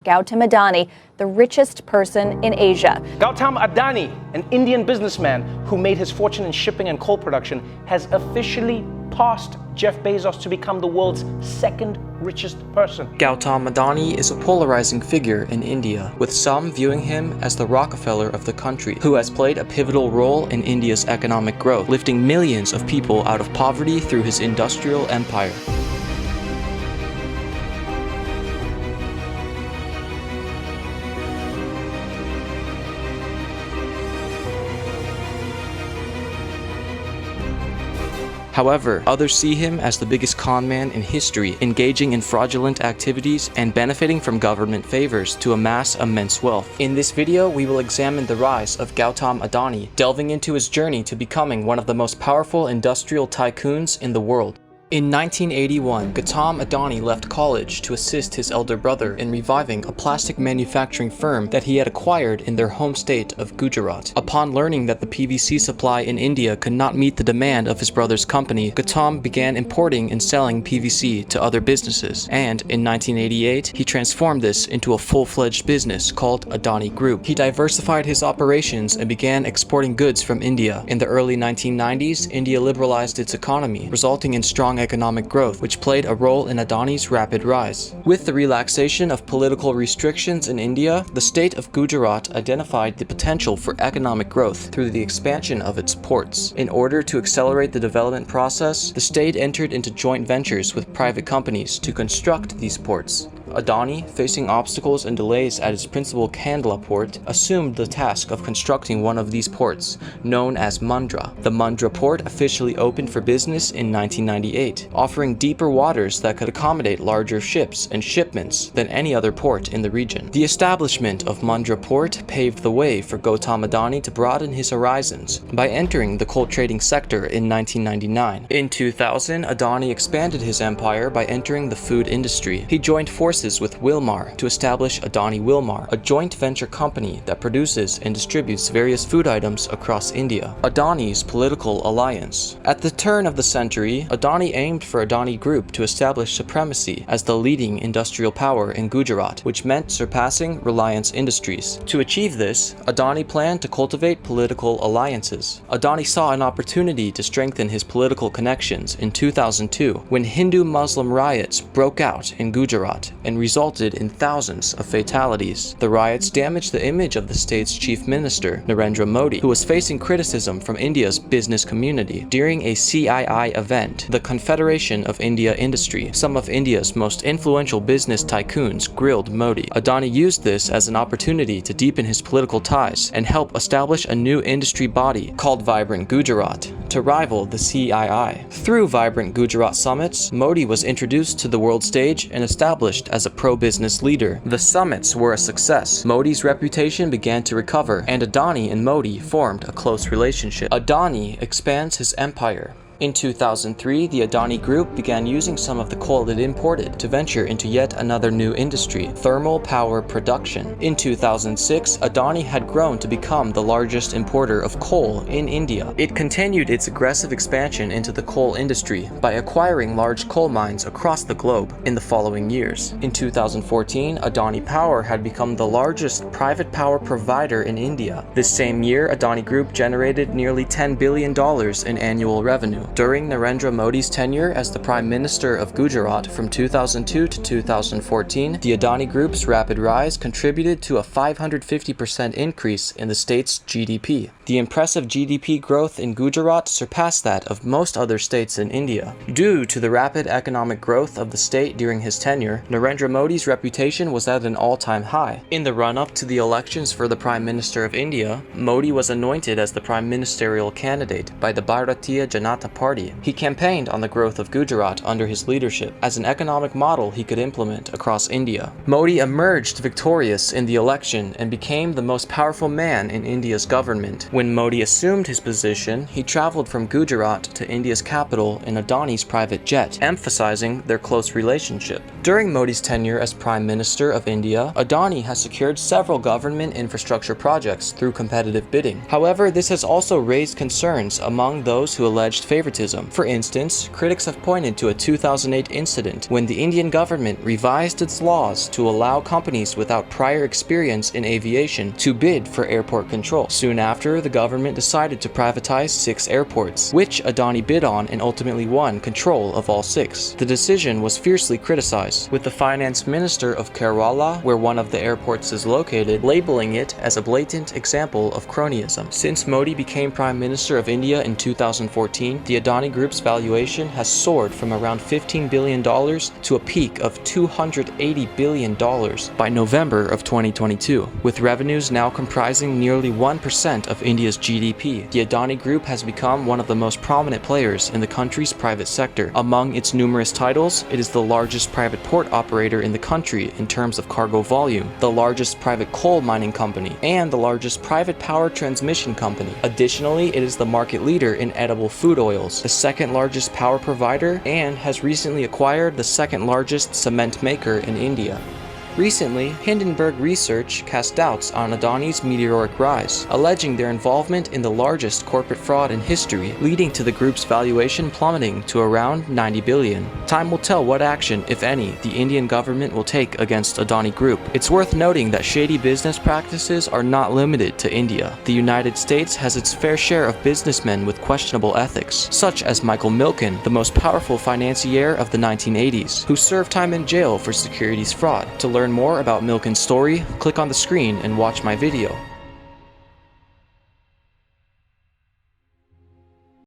Gautam Adani, the richest person in Asia. Gautam Adani, an Indian businessman who made his fortune in shipping and coal production, has officially passed Jeff Bezos to become the world's second richest person. Gautam Adani is a polarizing figure in India, with some viewing him as the Rockefeller of the country, who has played a pivotal role in India's economic growth, lifting millions of people out of poverty through his industrial empire. However, others see him as the biggest con man in history, engaging in fraudulent activities and benefiting from government favors to amass immense wealth. In this video, we will examine the rise of Gautam Adani, delving into his journey to becoming one of the most powerful industrial tycoons in the world. In 1981, Gautam Adani left college to assist his elder brother in reviving a plastic manufacturing firm that he had acquired in their home state of Gujarat. Upon learning that the PVC supply in India could not meet the demand of his brother's company, Gautam began importing and selling PVC to other businesses, and in 1988, he transformed this into a full-fledged business called Adani Group. He diversified his operations and began exporting goods from India. In the early 1990s, India liberalized its economy, resulting in strong economic growth, which played a role in Adani's rapid rise. With the relaxation of political restrictions in India, the state of Gujarat identified the potential for economic growth through the expansion of its ports. In order to accelerate the development process, the state entered into joint ventures with private companies to construct these ports. Adani, facing obstacles and delays at his principal Kandla port, assumed the task of constructing one of these ports, known as Mundra. The Mundra port officially opened for business in 1998, offering deeper waters that could accommodate larger ships and shipments than any other port in the region. The establishment of Mundra port paved the way for Gautam Adani to broaden his horizons by entering the coal trading sector in 1999. In 2000, Adani expanded his empire by entering the food industry. He joined forces with Wilmar to establish Adani Wilmar, a joint venture company that produces and distributes various food items across India. Adani's political alliance. At the turn of the century, Adani aimed for Adani Group to establish supremacy as the leading industrial power in Gujarat, which meant surpassing Reliance Industries. To achieve this, Adani planned to cultivate political alliances. Adani saw an opportunity to strengthen his political connections in 2002 when Hindu-Muslim riots broke out in Gujarat and resulted in thousands of fatalities. The riots damaged the image of the state's chief minister, Narendra Modi, who was facing criticism from India's business community. During a CII event, the Confederation of India Industry, some of India's most influential business tycoons grilled Modi. Adani used this as an opportunity to deepen his political ties and help establish a new industry body called Vibrant Gujarat to rival the CII. Through Vibrant Gujarat summits, Modi was introduced to the world stage and established as a pro-business leader. The summits were a success. Modi's reputation began to recover, and Adani and Modi formed a close relationship. Adani expands his empire. In 2003, the Adani Group began using some of the coal it imported to venture into yet another new industry, thermal power production. In 2006, Adani had grown to become the largest importer of coal in India. It continued its aggressive expansion into the coal industry by acquiring large coal mines across the globe in the following years. In 2014, Adani Power had become the largest private power provider in India. This same year, Adani Group generated nearly $10 billion in annual revenue. During Narendra Modi's tenure as the Prime Minister of Gujarat from 2002 to 2014, the Adani Group's rapid rise contributed to a 550% increase in the state's GDP. The impressive GDP growth in Gujarat surpassed that of most other states in India. Due to the rapid economic growth of the state during his tenure, Narendra Modi's reputation was at an all-time high. In the run-up to the elections for the Prime Minister of India, Modi was anointed as the prime ministerial candidate by the Bharatiya Janata Party. He campaigned on the growth of Gujarat under his leadership as an economic model he could implement across India. Modi emerged victorious in the election and became the most powerful man in India's government. When Modi assumed his position, he traveled from Gujarat to India's capital in Adani's private jet, emphasizing their close relationship. During Modi's tenure as Prime Minister of India, Adani has secured several government infrastructure projects through competitive bidding. However, this has also raised concerns among those who alleged favoritism conservatism. For instance, critics have pointed to a 2008 incident when the Indian government revised its laws to allow companies without prior experience in aviation to bid for airport control. Soon after, the government decided to privatize 6 airports, which Adani bid on and ultimately won control of all 6. The decision was fiercely criticized, with the finance minister of Kerala, where one of the airports is located, labeling it as a blatant example of cronyism. Since Modi became Prime Minister of India in 2014, the Adani Group's valuation has soared from around $15 billion to a peak of $280 billion by November of 2022, with revenues now comprising nearly 1% of India's GDP. The Adani Group has become one of the most prominent players in the country's private sector. Among its numerous titles, it is the largest private port operator in the country in terms of cargo volume, the largest private coal mining company, and the largest private power transmission company. Additionally, it is the market leader in edible food oils, the second largest power provider, and has recently acquired the second largest cement maker in India. Recently, Hindenburg Research cast doubts on Adani's meteoric rise, alleging their involvement in the largest corporate fraud in history, leading to the group's valuation plummeting to around $90 billion. Time will tell what action, if any, the Indian government will take against Adani Group. It's worth noting that shady business practices are not limited to India. The United States has its fair share of businessmen with questionable ethics, such as Michael Milken, the most powerful financier of the 1980s, who served time in jail for securities fraud. To learn more about Milken's story, click on the screen and watch my video.